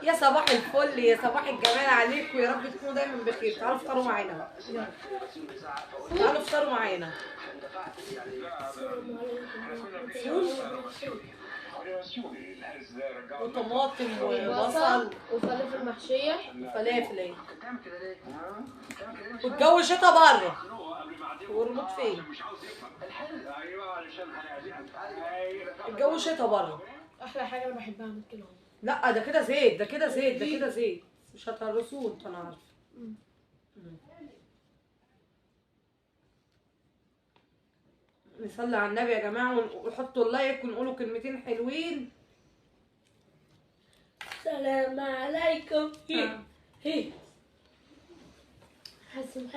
يا صباح الفل، يا صباح الجمال عليكم، يا رب تكونوا دايما بخير. تعالوا افطروا معانا بقى، تعالوا افطروا معانا. فول وطماطم وبصل وفلافل محشية وفلافل اهي. والجو شتا بره والريموت فين؟ الجو شتا بره. أحلى حاجة أنا بحبها من كده. لا ده كده زيت، ده كده زيت، ده كده زيت، مش هتهرسوه انت انا عارفه. نصلي على النبي يا جماعه وحطوا اللايك ونقولوا كلمتين حلوين. السلام عليكم. هي حاسم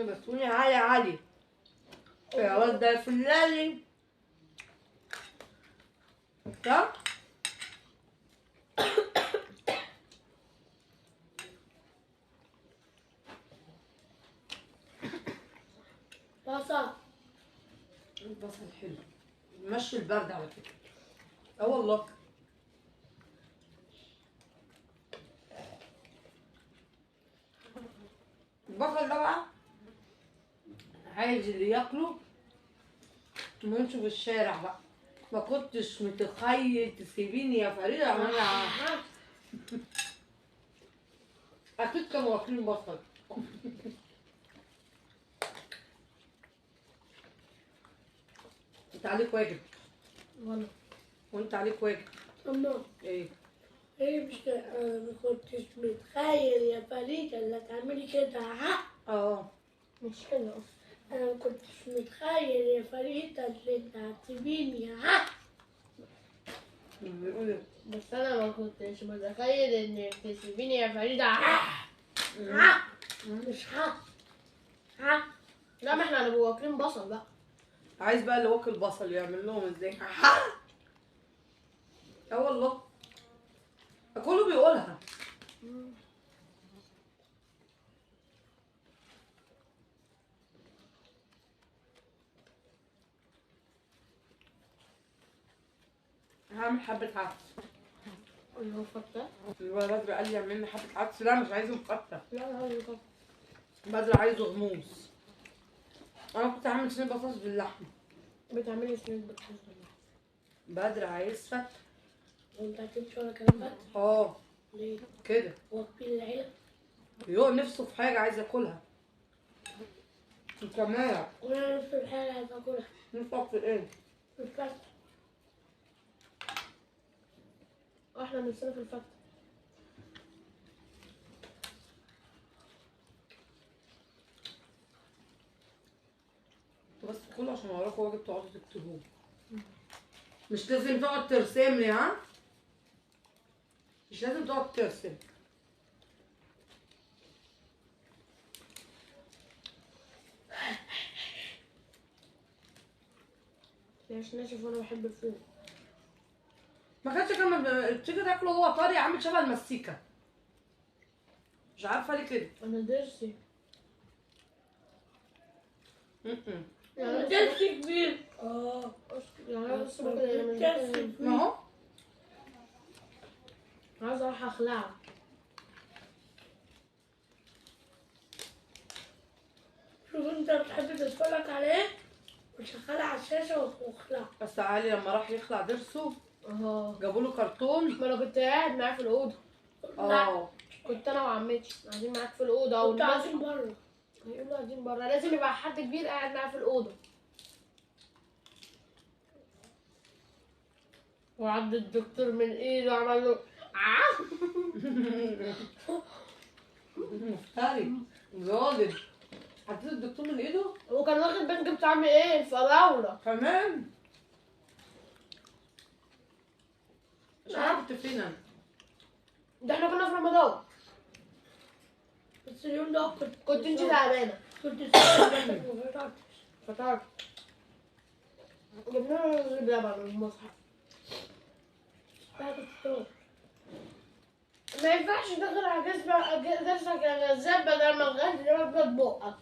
بسوني علي علي يا ولد يا فلالي. صح؟ بصل. البصل حلو يمشي البرد على فكره. اه والله. البصل ده بقى عايز اللي ياكله ويمشي في الشارع بقى. ما كنتش متخيل تسيبيني يا فريدة وانا اكيد كانوا واكلين بصل. انت عليك واجب. والله. وانت عليك واجب. أما ايه؟ هي مش ما كنتش متخيل يا فريدة اللي تعملي كده. اه مش حلو أصلا. أنا ما كنتش متخيل يا فريدة اللي انت هتسيبيني. بيقول ايه؟ بس أنا ما كنتش متخيل إنك تسيبيني يا فريدة. مش لا، ما احنا هنبقى واكلين بصل بقى. عايز بقى اللي واكل بصل يعمل لهم ازاي؟ اه والله كله بيقولها. هعمل حبة عدس. اللي هو فتة. بدر قال لي اعمل لي حبة عدس. لا مش عايزه مفتة. لا هو فتة. بدر عايزه غموس. انا كنت عامل صينية بطاطس باللحمة. بتعملي صينية بطاطس باللحمة. بدر عايز فتة. وانت هتمشي ولا كلام بقى؟ اه ليه؟ كده واكلين العيلة؟ يو نفسه في حاجة عايز ياكلها. انت مالك؟ وانا نفس الحاجة عايزة اكلها. نفسك في ايه؟ في الفتة. واحنا نفسنا في الفتة. بس كله عشان وراكوا واجب تقعدوا تكتبوه. مش لازم تقعد ترسم لي ها؟ مش لازم تقعد ترسم. عشان ناشف وانا بحب الفول. ما كانش كان تيجي تاكله هو طري عامل شبه المستيكة. مش عارفة ليه كده. انا ضرسي. يعني درسي كبير. يعني انا بس باكل ما هو عايزة اروح اخلعه. شوف انت بتحب تتفرج عليه وشغالة على الشاشة واخلع. بس علي لما راح يخلع ضرسه جابوا له كرتون. ما انا كنت قاعد معاه في الاوضه. اه كنت انا وعمتي قاعدين معاك في الاوضه كنت قاعدين بره. هيقولوا قاعدين بره، لازم يبقى حد كبير قاعد معاه في الاوضه. وعد الدكتور من ايده عمل له مفتري ظالم. حطيت الدكتور من ايده وكان واخد بنج بطعم ايه؟ الفراوله كمان. مش عارفه كنت فين انا. ده احنا كنا في رمضان. بس اليوم ده كنت انت تعبانه. كنت ساعة فطرت. جبنا له رز بلبن من المصحف. بعد الفطور. ما ينفعش تدخل على جسمك يا غزال بدل ما تغني ربك بقك.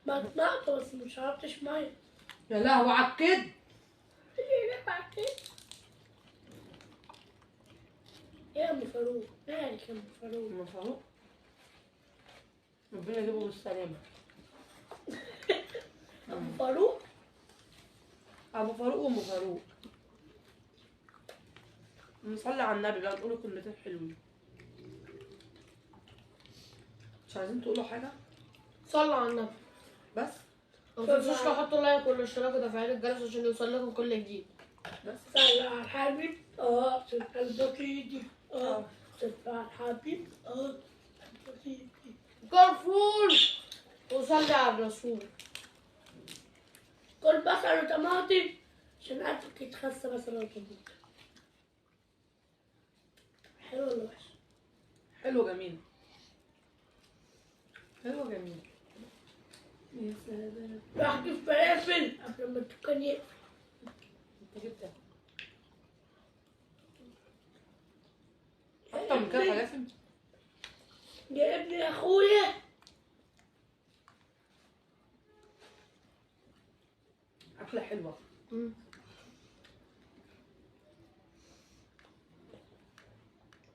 ما طلعت بس مش شربتش مية. يا لهوي على الكد. يا ام فاروق مالك يا ام فاروق؟ أم فاروق ربنا يجيبه بالسلامة. ام فاروق أبو فاروق وأم فاروق. نصلي على النبي بقى، نقولوا كلمتين حلوين. مش عايزين تقولوا حاجة؟ صلوا على النبي. بس ما تنسوش تحطوا لايك والاشتراك وتفعيل الجرس عشان يوصل لكم كل جديد. بس صلى على الحبيب صلى البقيدي صلى على الحبيب البقيدي. كارفور وصلي على الرسول. كل بصل وطماطم عشان قلبك يتخسى بصل وطماطم. حلو ولا وحش؟ حلوة جميلة. حلوة جميلة. يا سلام. راح تجيب فلافل قبل ما الدكان يقفل. انت جبتها. أكتر من كده فلافل؟ يا ابني يا اخويا أكلة حلوة.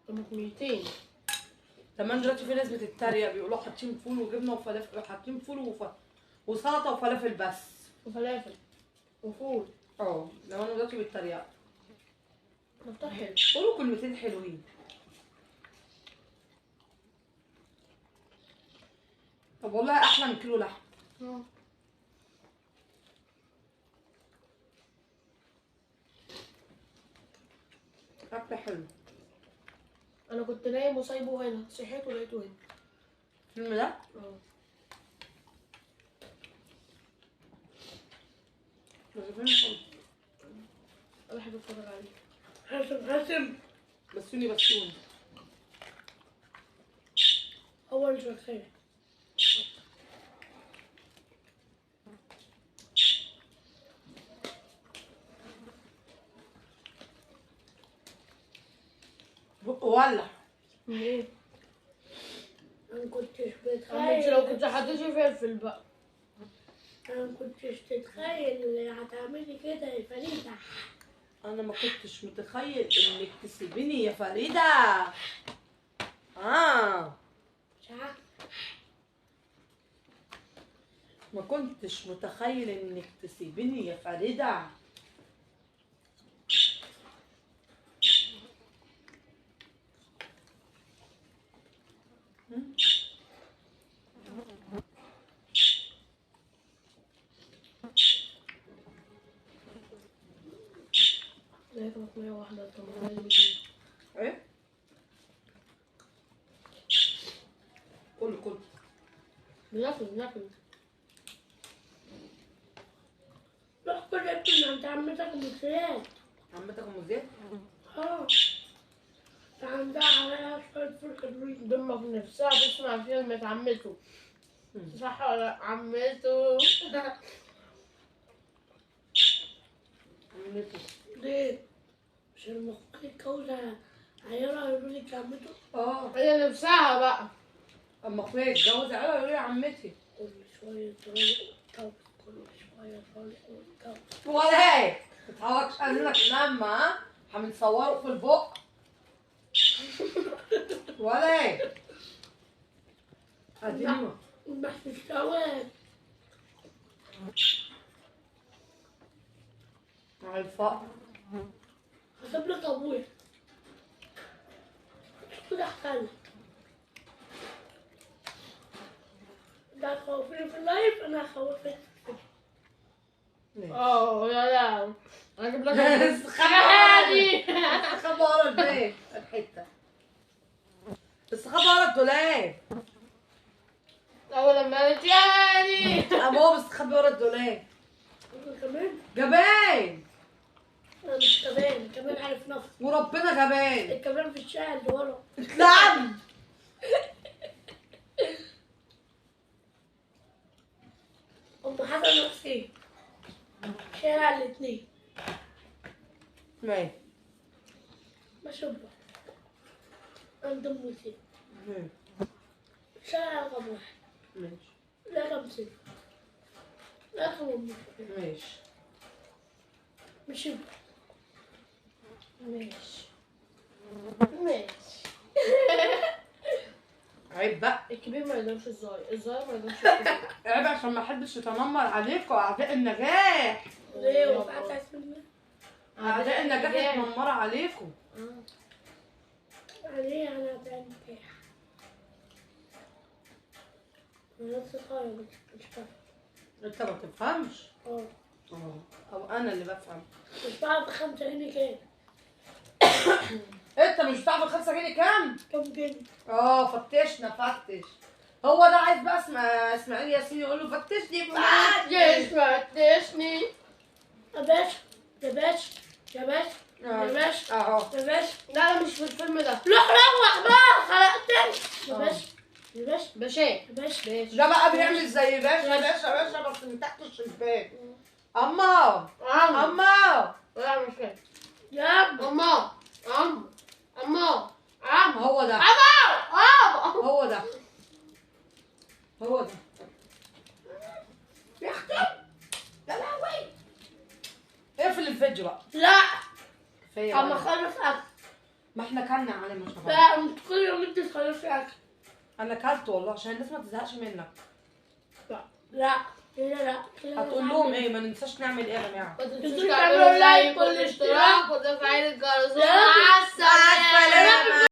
طماطميتين. كمان دلوقتي في ناس بتتريق بيقولوا حاطين فول وجبنة وفلافل، حاطين فول وسلطة وفلافل بس. وفلافل وفول. لما دلوقتي بيتريقوا. مفطر حلو. قولوا كلمتين حلوين. طب والله أحلى من كيلو لحم. أكلة حلوة. انا كنت نايم وسايبه هنا، صحيت ولقيته هنا. الفيلم ده؟ بس فيلم حلو. انا بحب اتفرج عليه. حاسم بسوني. هو اللي شغال. ولع. ليه؟ انا مكنتش انت لو بتخيل كنت حطيتي فلفل بقى. انا مكنتش تتخيل هتعملي كده يا فريدة. انا ما كنتش متخيل انك تسيبيني يا فريدة. مش عارفة. ما كنتش متخيل انك تسيبيني يا فريدة. هي طماطمية واحدة طماطمية. ايه؟ كل بناكل. روح كل ابن عند عمتك مكسرات. عمتك ام زياد؟ عندها عليها شوية فول حلوين. دمك نفسها تسمع كلمة عمته. صح ولا لأ؟ عمته. عمته. ليه؟ عشان لما اخوك يتجوز عيالها يقولوا لك عمته. هي نفسها بقى. اما اخويا يتجوز عياله يقولوا لي عمتي. كل شوية طريق والجوز كل شوية طريق والجوز. ولا ايه؟ متعوضش قال لك لما هنصوره في البق. ولا ايه؟ قديمة. المحشي الشواب. مع الفقر. هسيب لك ابويا. كده احتل. ده هتخوفيني في اللايف انا هخوفك. يا لا. انا اجيب لك استخبى عادي. استخبى ورا البيت الحتة. استخبى ورا الدولاب. اول لما قالت يعني ابو هو مستخبي ورا الدولاب. انت كمان؟ جبان. انا مش كمان، كمان عارف نفسي. وربنا جبان. الكمان في الشارع اللي ورا. اتلعن. ام حسن نفسي. شارع الاتنين. ماشي. بشوفها. عند ام سيف. شارع رقم واحد. ماشي. رقم ستة. رقم ام ماشي. مش ماشي. الكبير ما يقدرش الصغير، الصغير ما يقدرش الكبير. عيب عشان ما احبش اتنمر عليكم اعداء النجاح. ليه وقعت على السلم؟ اعداء النجاح اتنمر عليكم. عليه أنا بنجح. أنا نفسي صغير مش فاهم. انت ما تفهمش. اه او انا اللي بفهم. مش بعرف 5 جنيه كام؟ انت مش بتعرف ال 5 جنيه كام؟ كام جنيه؟ فتشنا فتش. هو ده عايز بقى اسماعيل ياسين يقول له فتشني فتش. فتشني. يا باشا يا باشا يا باشا يا باشا اهو. يا باشا. لا لا مش في الفيلم ده. روح روح بقى خلقتني. يا باشا يا باشا باشا يا باشا. ده بقى بيعمل زي باشا باشا باشا بس من تحت الشباك. اما اما لا مش كده. يا ابني اما هو ده اما هو ده هو ده. يا اختي يا لهوي. اقفل الفيديو بقى. لا كفايه اما بقى. خلص اكل. ما احنا كلنا على ما شاء الله. لا انت كل يوم انت تخلصي اكل. انا كلت والله عشان الناس ما تزهقش منك. لا لا لا لا. هتقول لهم ايه؟ ما ننساش نعمل ايه يا جماعه؟ ما تنسوش تعملوا لايك والاشتراك وتفعيل الجرس. مع مع السلامة.